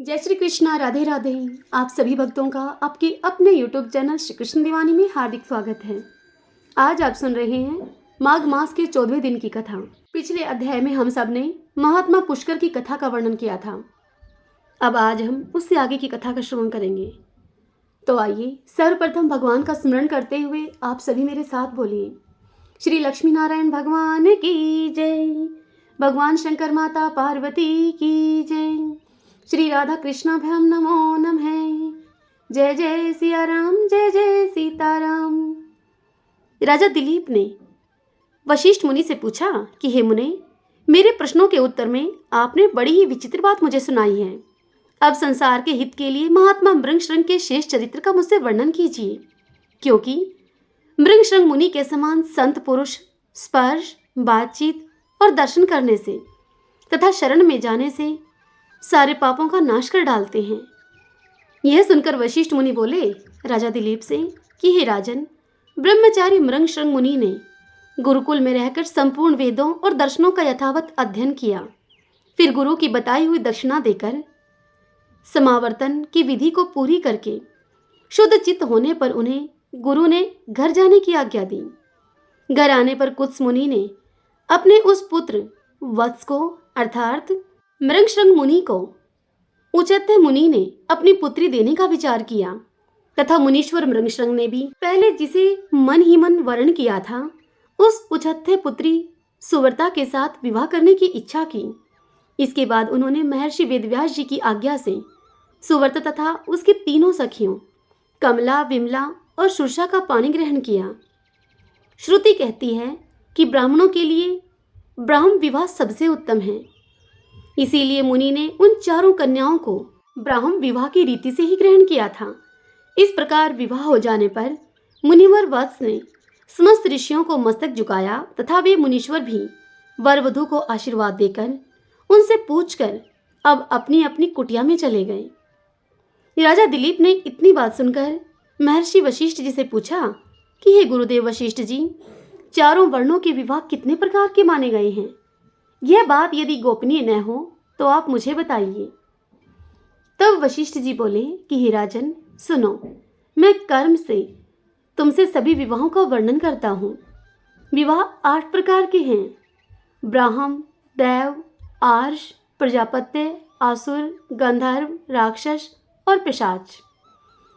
जय श्री कृष्णा, राधे राधे। आप सभी भक्तों का आपके अपने यूट्यूब चैनल श्री कृष्ण दीवानी में हार्दिक स्वागत है। आज आप सुन रहे हैं माघ मास के 14वें दिन की कथा। पिछले अध्याय में हम सब ने महात्मा पुष्कर की कथा का वर्णन किया था। अब आज हम उससे आगे की कथा का श्रवण करेंगे। तो आइए सर्वप्रथम भगवान का स्मरण करते हुए आप सभी मेरे साथ बोलिए, श्री लक्ष्मी नारायण भगवान की जय, भगवान शंकर माता पार्वती की जय, श्री राधा कृष्णाभ्याम नमो नमः, जय जय सिया राम, जय जय सीताराम। राजा दिलीप ने वशिष्ठ मुनि से पूछा कि हे मुने, मेरे प्रश्नों के उत्तर में आपने बड़ी ही विचित्र बात मुझे सुनाई है। अब संसार के हित के लिए महात्मा मृगशृंग के शेष चरित्र का मुझसे वर्णन कीजिए, क्योंकि मृगशृंग मुनि के समान संत पुरुष स्पर्श, बातचीत और दर्शन करने से तथा शरण में जाने से सारे पापों का नाश कर डालते हैं। यह सुनकर वशिष्ठ मुनि बोले राजा दिलीप से कि हे राजन, ब्रह्मचारी मृगशृंग मुनि ने गुरुकुल में रहकर संपूर्ण वेदों और दर्शनों का यथावत अध्ययन किया। फिर गुरु की बताई हुई दक्षिणा देकर समावर्तन की विधि को पूरी करके शुद्ध चित्त होने पर उन्हें गुरु ने घर जाने की आज्ञा दी। घर आने पर कुत्स मुनि ने अपने उस पुत्र वत्स को अर्थात मृगशृंग मुनि को उचत्य मुनि ने अपनी पुत्री देने का विचार किया तथा मुनीश्वर मृगशृंग ने भी पहले जिसे मन ही मन वर्ण किया था उस उचत्य पुत्री सुवर्ता के साथ विवाह करने की इच्छा की। इसके बाद उन्होंने महर्षि वेदव्यास जी की आज्ञा से सुवर्ता तथा उसकी तीनों सखियों कमला, विमला और सुरसा का पानी ग्रहण किया। श्रुति कहती है कि ब्राह्मणों के लिए ब्राह्म विवाह सबसे उत्तम है, इसीलिए मुनि ने उन चारों कन्याओं को ब्राह्म विवाह की रीति से ही ग्रहण किया था। इस प्रकार विवाह हो जाने पर मुनिवर वत्स ने समस्त ऋषियों को मस्तक झुकाया तथा वे मुनीश्वर भी वर वधू को आशीर्वाद देकर उनसे पूछकर अब अपनी अपनी कुटिया में चले गए। राजा दिलीप ने इतनी बात सुनकर महर्षि वशिष्ठ जी से पूछा कि हे गुरुदेव वशिष्ठ जी, चारों वर्णों के विवाह कितने प्रकार के माने गए हैं? यह बात यदि गोपनीय न हो तो आप मुझे बताइए। तब वशिष्ठ जी बोले कि हे राजन सुनो, मैं कर्म से तुमसे सभी विवाहों का वर्णन करता हूँ। विवाह 8 प्रकार के हैं: ब्राह्म, दैव, आर्ष, प्रजापत्य, आसुर, गंधर्व, राक्षस और पिशाच।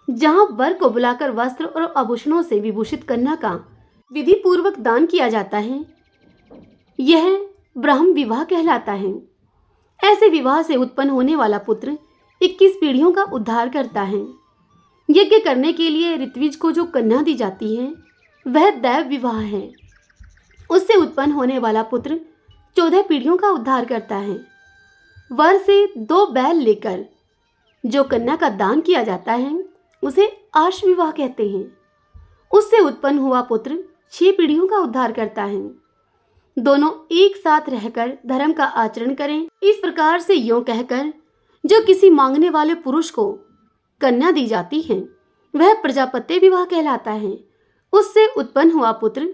जहाँ वर को बुलाकर वस्त्र और आभूषणों से विभूषित कन्या का विधि पूर्वक दान किया जाता है, यह ब्राह्म विवाह कहलाता है। ऐसे विवाह से उत्पन्न होने वाला पुत्र 21 पीढ़ियों का उद्धार करता है। यज्ञ करने के लिए ऋत्विज को जो कन्या दी जाती है वह दैव विवाह है। उससे उत्पन्न होने वाला पुत्र 14 पीढ़ियों का उद्धार करता है। वर से 2 बैल लेकर जो कन्या का दान किया जाता है उसे आर्ष विवाह कहते हैं। उससे उत्पन्न हुआ पुत्र 6 पीढ़ियों का उद्धार करता है। दोनों एक साथ रहकर धर्म का आचरण करें, इस प्रकार से यों कहकर जो किसी मांगने वाले पुरुष को कन्या दी जाती है वह प्रजापत्य विवाह कहलाता है। उससे उत्पन्न हुआ पुत्र,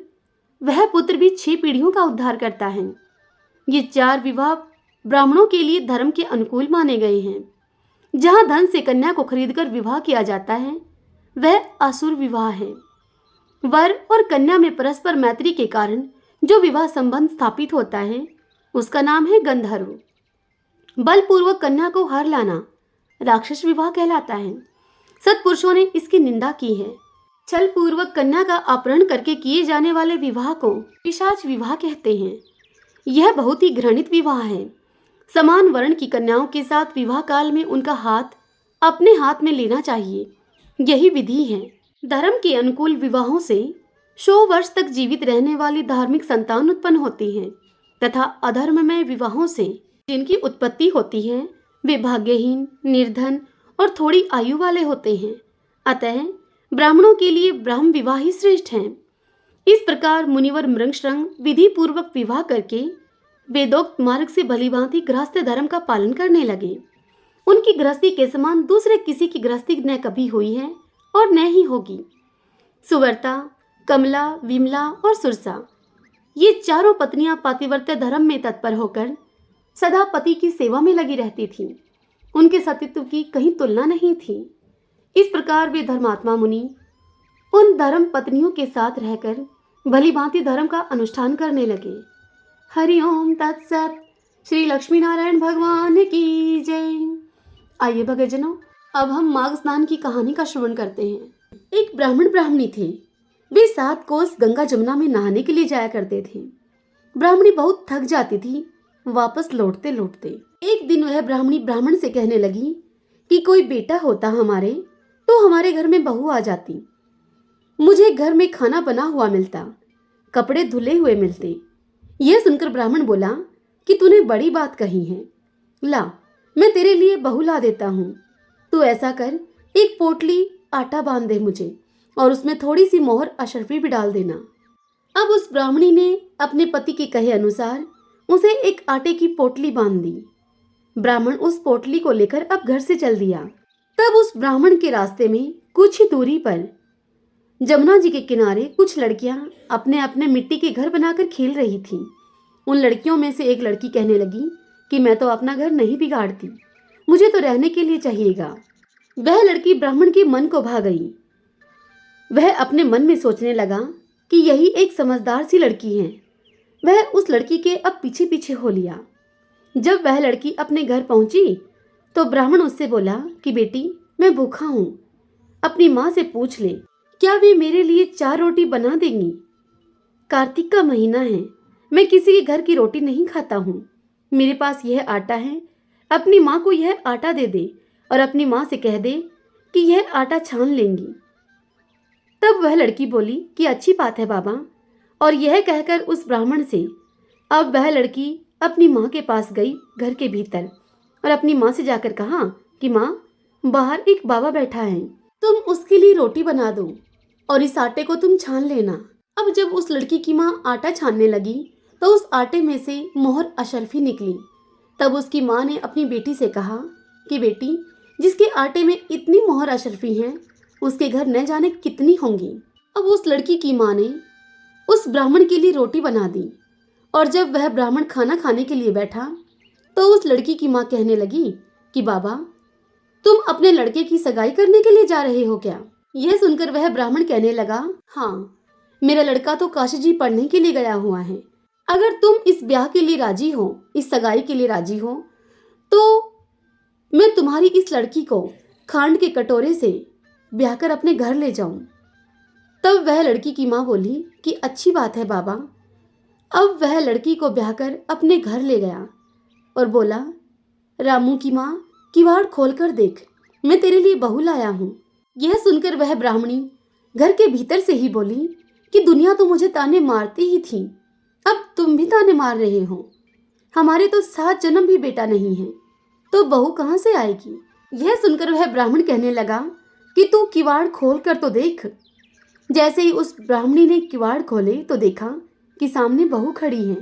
वह पुत्र भी 6 पीढ़ियों का उद्धार करता है। ये 4 विवाह ब्राह्मणों के लिए धर्म के अनुकूल माने गए हैं। जहाँ धन से कन्या को खरीदकर विवाह किया जाता है वह असुर विवाह है। वर और कन्या में परस्पर मैत्री के कारण जो विवाह संबंध स्थापित होता है उसका नाम है गंधर्व। बलपूर्वक कन्या को हर लाना राक्षस विवाह कहलाता है। सत्पुरुषों ने इसकी निंदा की है। छल पूर्वक कन्या का अपहरण करके किए जाने वाले विवाह को पिशाच विवाह कहते हैं। यह बहुत ही घृणित विवाह है। समान वर्ण की कन्याओं के साथ विवाह काल में उनका हाथ अपने हाथ में लेना चाहिए, यही विधि है। धर्म के अनुकूल विवाहों से 100 वर्ष तक जीवित रहने वाली धार्मिक संतान उत्पन्न होती है तथा अधर्म में विवाहों से जिनकी उत्पत्ति होती है वे भाग्यहीन, निर्धन और थोड़ी आयु वाले होते हैं। अतः ब्राह्मणों के लिए ब्राह्म विवाह ही श्रेष्ठ है। इस प्रकार मुनिवर मृगशृंग विधि पूर्वक विवाह करके वेदोक्त मार्ग से भलीभांति गृहस्थ धर्म का पालन करने लगे। उनकी गृहस्थी के समान दूसरे किसी की गृहस्थी न कभी हुई है और न ही होगी। सुवर्ता, कमला, विमला और सुरसा, ये चारों पत्नियां पातिव्रत्य धर्म में तत्पर होकर सदा पति की सेवा में लगी रहती थीं। उनके सतीत्व की कहीं तुलना नहीं थी। इस प्रकार वे धर्मात्मा मुनि उन धर्म पत्नियों के साथ रहकर भली भांति धर्म का अनुष्ठान करने लगे। हरिओम तत्सत। श्री लक्ष्मी नारायण भगवान की जय। आइए भक्तजनों, अब हम माघ स्नान की कहानी का श्रवण करते हैं। एक ब्राह्मण ब्राह्मणी थे। वे 7 कोस गंगा जमुना में नहाने के लिए जाया करते थे। ब्राह्मणी बहुत थक जाती थी वापस लौटते लौटते। एक दिन वह ब्राह्मणी ब्राह्मण से कहने लगी कि कोई बेटा होता हमारे तो हमारे घर में बहू आ जाती, मुझे घर में खाना बना हुआ मिलता, कपड़े धुले हुए मिलते। यह सुनकर ब्राह्मण बोला कि तूने बड़ी बात कही है, ला मैं तेरे लिए बहू ला देता हूँ। तू ऐसा कर, एक पोटली आटा बांध दे मुझे और उसमें थोड़ी सी मोहर अशर्फी भी डाल देना। अब उस ब्राह्मणी ने अपने पति के कहे अनुसार उसे एक आटे की पोटली बांध दी। ब्राह्मण उस पोटली को लेकर अब घर से चल दिया। तब उस ब्राह्मण के रास्ते में कुछ ही दूरी पर जमुना जी के किनारे कुछ लड़कियां अपने अपने मिट्टी के घर बनाकर खेल रही थीं। उन लड़कियों में से एक लड़की कहने लगी कि मैं तो अपना घर नहीं बिगाड़ती, मुझे तो रहने के लिए चाहिएगा। वह लड़की ब्राह्मण के मन को भा गई। वह अपने मन में सोचने लगा कि यही एक समझदार सी लड़की है। वह उस लड़की के अब पीछे पीछे हो लिया। जब वह लड़की अपने घर पहुंची तो ब्राह्मण उससे बोला कि बेटी मैं भूखा हूँ, अपनी माँ से पूछ ले क्या वे मेरे लिए 4 रोटी बना देंगी। कार्तिक का महीना है, मैं किसी के घर की रोटी नहीं खाता हूँ। मेरे पास यह आटा है, अपनी माँ को यह आटा दे दे और अपनी माँ से कह दे कि यह आटा छान लेंगी। तब वह लड़की बोली कि अच्छी बात है बाबा, और यह कहकर उस ब्राह्मण से अब वह लड़की अपनी माँ के पास गई घर के भीतर और अपनी माँ से जाकर कहा कि माँ, बाहर एक बाबा बैठा है, तुम उसके लिए रोटी बना दो और इस आटे को तुम छान लेना। अब जब उस लड़की की माँ आटा छानने लगी तो उस आटे में से मोहर अशर्फी निकली। तब उसकी माँ ने अपनी बेटी से कहा कि बेटी, जिसके आटे में इतनी मोहर अशर्फी हैं उसके घर न जाने कितनी होंगी। अब उस लड़की की माँ ने उस ब्राह्मण के लिए रोटी बना दी और जब वह ब्राह्मण खाना खाने के लिए बैठा तो उस लड़की की माँ कहने लगी कि बाबा, तुम अपने लड़के की सगाई करने के लिए जा रहे हो क्या। यह सुनकर वह ब्राह्मण कहने लगा, हाँ, मेरा लड़का तो काशी जी पढ़ने के लिए गया हुआ है। अगर तुम इस ब्याह के लिए राजी हो, इस सगाई के लिए राजी हो, तो मैं तुम्हारी इस लड़की को खांड के कटोरे से ब्याह कर अपने घर ले जाऊं। तब वह लड़की की माँ बोली कि अच्छी बात है बाबा। अब वह लड़की को ब्याह कर अपने घर ले गया और बोला, रामू की माँ, किवाड़ खोल कर देख, मैं तेरे लिए बहू लाया हूँ। यह सुनकर वह ब्राह्मणी घर के भीतर से ही बोली कि दुनिया तो मुझे ताने मारती ही थी, अब तुम भी ताने मार रहे हो। हमारे तो 7 जन्म भी बेटा नहीं है, तो बहू कहाँ से आएगी। यह सुनकर वह ब्राह्मण कहने लगा कि तू किवाड़ खोल कर तो देख। जैसे ही उस ब्राह्मणी ने किवाड़ खोले तो देखा कि सामने बहू खड़ी है।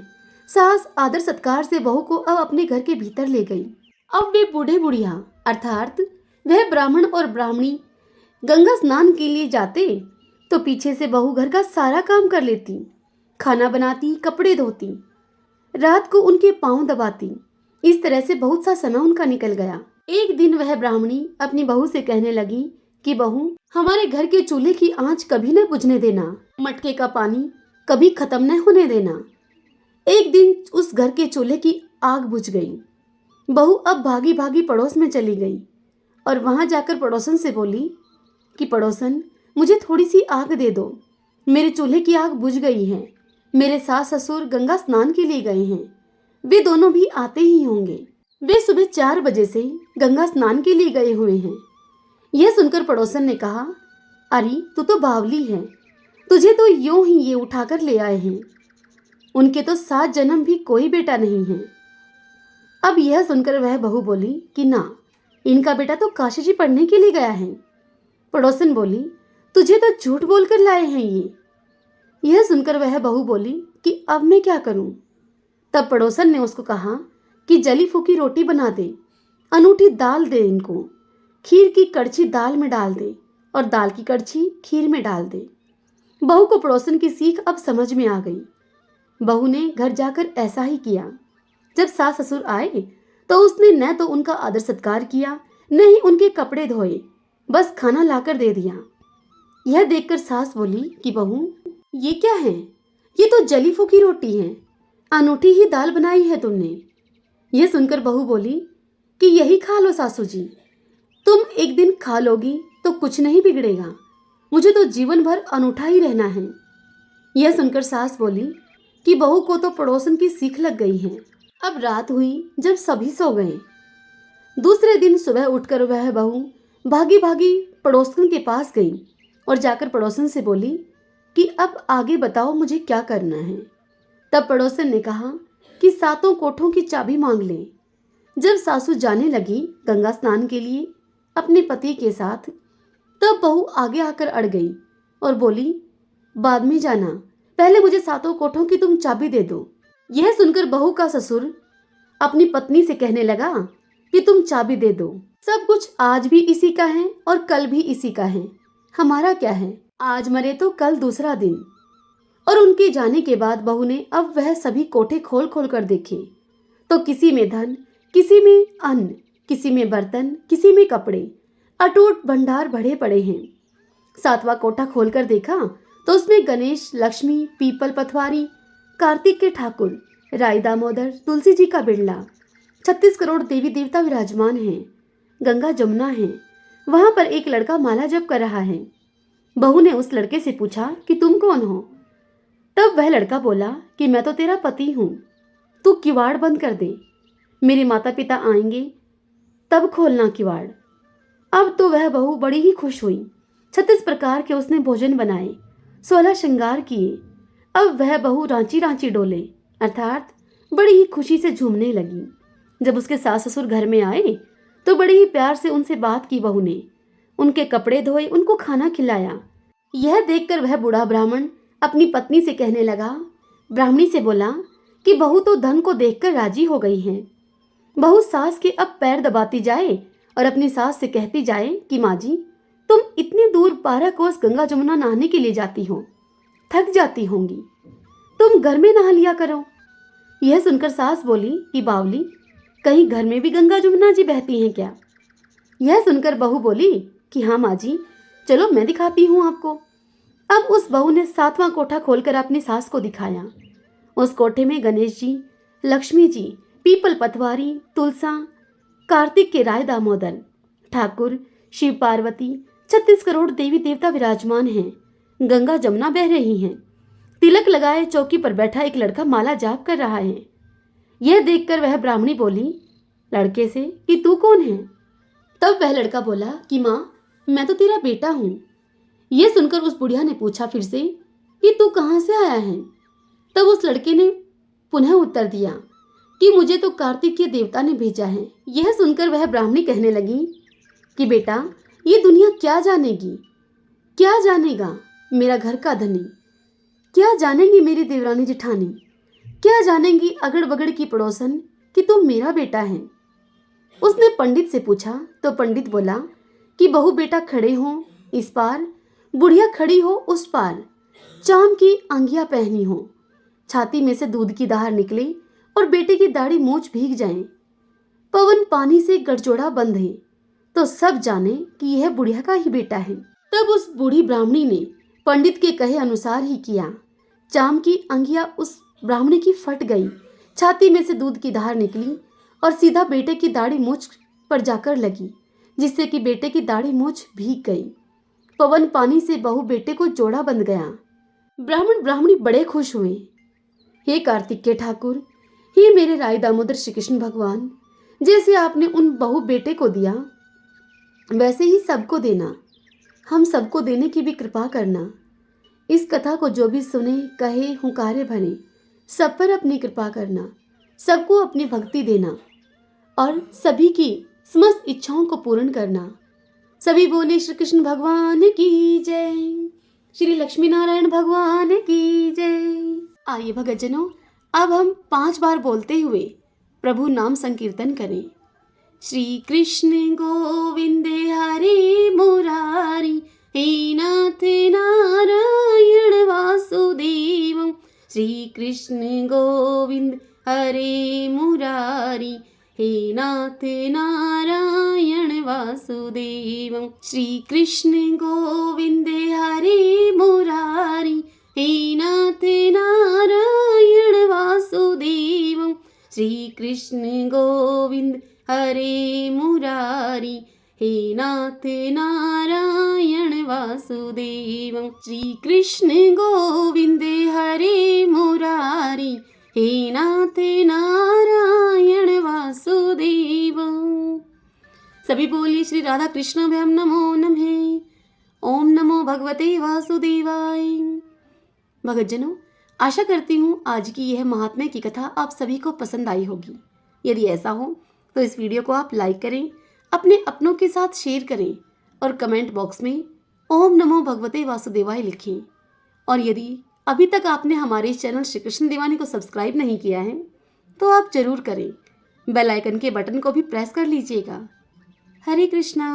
सास आदर सत्कार से बहू को अब अपने घर के भीतर ले गई। अब वे बूढ़े बुढ़िया अर्थात वह ब्राह्मण और ब्राह्मणी गंगा स्नान के लिए जाते तो पीछे से बहू घर का सारा काम कर लेती, खाना बनाती, कपड़े धोती, रात को उनके पांव दबाती। इस तरह से बहुत सा समय उनका निकल गया। एक दिन वह ब्राह्मणी अपनी बहू से कहने लगी कि बहू, हमारे घर के चूल्हे की आंच कभी न बुझने देना, मटके का पानी कभी खत्म न होने देना। एक दिन उस घर के चूल्हे की आग बुझ गई। बहू अब भागी भागी पड़ोस में चली गई और वहां जाकर पड़ोसन से बोली कि पड़ोसन, मुझे थोड़ी सी आग दे दो, मेरे चूल्हे की आग बुझ गई है। मेरे सास ससुर गंगा स्नान के लिए गए हैं, वे दोनों भी आते ही होंगे। वे सुबह 4 बजे से गंगा स्नान के लिए गए हुए हैं। यह सुनकर पड़ोसन ने कहा, अरे तू तो बावली है, तुझे तो यूं ही ये उठाकर ले आए हैं, उनके तो 7 जन्म भी कोई बेटा नहीं है। अब यह सुनकर वह बहू बोली कि ना, इनका बेटा तो काशी जी पढ़ने के लिए गया है। पड़ोसन बोली, तुझे तो झूठ बोलकर लाए हैं ये। यह सुनकर वह बहू बोली कि अब मैं क्या करूं। तब पड़ोसन ने उसको कहा कि जली फूकी रोटी बना दे, अनूठी दाल दे इनको, खीर की कड़छी दाल में डाल दे और दाल की कड़छी खीर में डाल दे। बहू को पड़ोसन की सीख अब समझ में आ गई। बहू ने घर जाकर ऐसा ही किया। जब सास ससुर आए तो उसने न तो उनका आदर सत्कार किया, न ही उनके कपड़े धोए, बस खाना लाकर दे दिया। यह देखकर सास बोली कि बहू, ये क्या है? ये तो जली फूकी रोटी है, अनूठी ही दाल बनाई है तुमने। यह सुनकर बहू बोली कि यही खा लो सासू जी, तुम एक दिन खा लोगी तो कुछ नहीं बिगड़ेगा, मुझे तो जीवन भर अनूठा ही रहना है। यह सुनकर सास बोली कि बहू को तो पड़ोसन की सीख लग गई है। अब रात हुई जब सभी सो गए। दूसरे दिन सुबह उठकर वह बहू भागी भागी पड़ोसन के पास गई और जाकर पड़ोसन से बोली कि अब आगे बताओ मुझे क्या करना है। तब पड़ोसन ने कहा कि 7 कोठों की चाबी मांग ले। जब सासू जाने लगी गंगा स्नान के लिए अपने पति के साथ, तब बहू आगे आकर अड़ गई और बोली, बाद में जाना, पहले मुझे 7 कोठों की तुम चाबी दे दो। यह सुनकर बहू का ससुर अपनी पत्नी से कहने लगा कि तुम चाबी दे दो, सब कुछ आज भी इसी का है और कल भी इसी का है, हमारा क्या है, आज मरे तो कल दूसरा दिन। और उनके जाने के बाद बहू ने अब वह सभी कोठे खोल खोल कर देखे तो किसी में धन, किसी में अन्न, किसी में बर्तन, किसी में कपड़े, अटूट भंडार भरे पड़े हैं। 7वां कोठा खोलकर देखा तो उसमें गणेश, लक्ष्मी, पीपल पथवारी, कार्तिक के ठाकुर, राई दामोदर, तुलसी जी का बिड़ला, 36 करोड़ देवी देवता विराजमान हैं। गंगा जमुना है, वहां पर एक लड़का माला जप कर रहा है। बहू ने उस लड़के से पूछा कि तुम कौन हो? तब वह लड़का बोला कि मैं तो तेरा पति हूं, तू किवाड़ बंद कर दे, मेरे माता पिता आएंगे तब खोलना किवाड़। अब तो वह बहू बड़ी ही खुश हुई। 36 प्रकार के उसने भोजन बनाए, 16 श्रृंगार किए। अब वह बहू रांची रांची डोले, अर्थात बड़ी ही खुशी से झूमने लगी। जब उसके सास ससुर घर में आए तो बड़े ही प्यार से उनसे बात की बहू ने, उनके कपड़े धोए, उनको खाना खिलाया। यह देखकर वह बूढ़ा ब्राह्मण अपनी पत्नी से कहने लगा, ब्राह्मणी से बोला कि बहू तो धन को देखकर राजी हो गई है। बहू सास के अब पैर दबाती जाए और अपनी सास से कहती जाए कि माँ जी, तुम इतनी दूर 12 कोस गंगा जमुना नहाने के लिए जाती हो, थक जाती होंगी, तुम घर में नहा लिया करो। यह सुनकर सास बोली कि बावली, कहीं घर में भी गंगा जमुना जी बहती हैं क्या? यह सुनकर बहू बोली कि हाँ माँ जी, चलो मैं दिखाती हूँ आपको। अब उस बहू ने 7वां कोठा खोलकर अपनी सास को दिखाया। उस कोठे में गणेश जी, लक्ष्मी जी, पीपल पथवारी, तुलसा, कार्तिक के राय दामोदर, ठाकुर, शिव पार्वती, 36 करोड़ देवी देवता विराजमान हैं। गंगा जमुना बह रही हैं। तिलक लगाए चौकी पर बैठा एक लड़का माला जाप कर रहा है। यह देखकर वह ब्राह्मणी बोली लड़के से कि तू कौन है? तब वह लड़का बोला कि माँ, मैं तो तेरा बेटा हूँ। यह सुनकर उस बुढ़िया ने पूछा फिर से कि तू कहाँ से आया है? तब उस लड़के ने पुनः उत्तर दिया कि मुझे तो कार्तिक के देवता ने भेजा है। यह सुनकर वह ब्राह्मणी कहने लगी कि बेटा, ये दुनिया क्या जानेगी, क्या जानेगा मेरा घर का धनी, क्या जानेंगी मेरी देवरानी जेठानी, क्या जानेंगी अगड़ बगड़ की पड़ोसन कि तुम मेरा बेटा है। उसने पंडित से पूछा तो पंडित बोला कि बहू बेटा खड़े हो इस पार, बुढ़िया खड़ी हो उस पार, चाम की अंगिया पहनी हो, छाती में से दूध की धार निकले और बेटे की दाढ़ी मूछ भीग जाए, पवन पानी से गठजोड़ा बंधे, तो सब जाने कि यह बुढ़िया का ही बेटा है। तब उस बूढ़ी ब्राह्मणी ने पंडित के कहे अनुसार ही किया। चाम की अंगिया उस ब्राह्मणी की फट गई, छाती में से दूध की धार निकली और सीधा बेटे की दाढ़ी मूछ पर जाकर लगी, जिससे कि बेटे की दाढ़ी मूछ भीग गई। पवन पानी से बहू बेटे को जोड़ा बंध गया। ब्राह्मण ब्राह्मणी बड़े खुश हुए। हे कार्तिक के ठाकुर, हे मेरे राय दामोदर श्री कृष्ण भगवान, जैसे आपने उन बहू बेटे को दिया वैसे ही सबको देना, हम सबको देने की भी कृपा करना। इस कथा को जो भी सुने, कहे, हुंकारे भरे, सब पर अपनी कृपा करना, सबको अपनी भक्ति देना और सभी की समस्त इच्छाओं को पूर्ण करना। सभी बोले श्री कृष्ण भगवान की जय, श्री लक्ष्मी नारायण भगवान की जय। आइए भक्तजनों, अब हम 5 बार बोलते हुए प्रभु नाम संकीर्तन करें। श्री कृष्ण गोविंद हरे मुरारी, हे नाथ नारायण वासुदेव। श्री कृष्ण गोविंद हरे मुरारी, हे नाथ नाथ नारायण वासुदेवं श्री कृष्ण गोविंद हरे मुरारी हे नाथ नारायण वासुदेवं श्री कृष्ण गोविंद हरे मुरारी हे नाथ नारायण वासुदेवं श्री कृष्ण गोविंद हरे मुरारी हे नाथ नारायण वासुदेवं। सभी बोलिए श्री राधा कृष्णाभ्याम नमो नमः। ओम नमो भगवते वासुदेवाय। भगतजनों, आशा करती हूँ आज की यह महात्म्य की कथा आप सभी को पसंद आई होगी। यदि ऐसा हो तो इस वीडियो को आप लाइक करें, अपने अपनों के साथ शेयर करें और कमेंट बॉक्स में ओम नमो भगवते वासुदेवाय लिखें। और यदि अभी तक आपने हमारे चैनल श्री कृष्ण दीवानी को सब्सक्राइब नहीं किया है तो आप जरूर करें। बेल आइकन के बटन को भी प्रेस कर लीजिएगा। हरे कृष्णा।